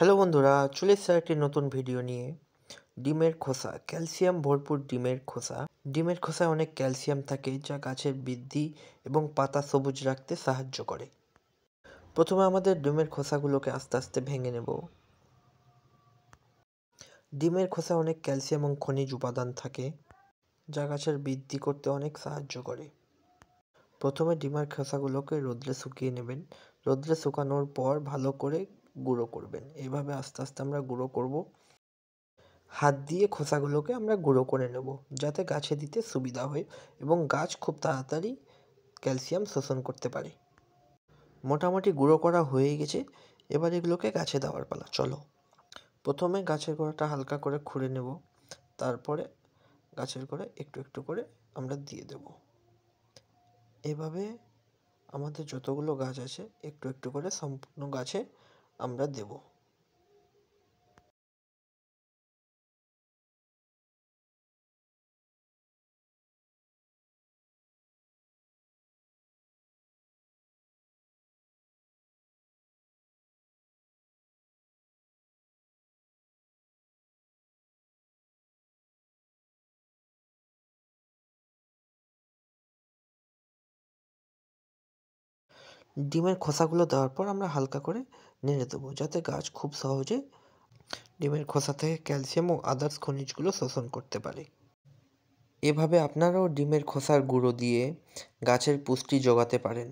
Hello বন্ধুরা, চলে এসেছি একটি নতুন ভিডিও নিয়ে। ডিমের খোসা, ক্যালসিয়াম ভরপুর ডিমের খোসা। ডিমের খোসায় অনেক ক্যালসিয়াম থাকে যা গাছের বৃদ্ধি এবং পাতা সবুজ রাখতে সাহায্য করে। প্রথমে আমাদের ডিমের খোসাগুলোকে আস্তে আস্তে ভেঙে নেব। ডিমের খোসায় অনেক ক্যালসিয়াম এবং খনিজ উপাদান থাকে যা গাছের বৃদ্ধি করতে অনেক সাহায্য করে। প্রথমে ডিমের খোসাগুলোকে রোদ্রে শুকিয়ে নেবেন। রোদ্রে শুকানোর পর ভালো করে গুঁড়ো করবেন। এভাবে আস্তে আস্তে আমরা গুঁড়ো করব। হাত দিয়ে খোসাগুলোকে আমরা গুঁড়ো করে নেব যাতে গাছে দিতে সুবিধা হয় এবং গাছ খুব তাড়াতাড়ি ক্যালসিয়াম শোষণ করতে পারে। মোটামুটি গুঁড়ো করা হয়ে গেছে, এবার এগুলোকে গাছে দেওয়ার পালা। চলো, প্রথমে গাছের গোড়াটা হালকা করে খুঁড়ে নেব, তারপরে গাছের গোড়ায় একটু একটু করে আমরা দিয়ে দেব। এভাবে আমাদের যতগুলো গাছ আছে একটু একটু করে সম্পূর্ণ গাছে আমরা দেব। ডিমের খোসাগুলো দেওয়ার পর আমরা হালকা করে নেড়ে দেবো যাতে গাছ খুব সহজে ডিমের খোসা থেকে ক্যালসিয়াম ও আদার্স খনিজগুলো শোষণ করতে পারে। এভাবে আপনারাও ডিমের খোসার গুঁড়ো দিয়ে গাছের পুষ্টি যোগাতে পারেন।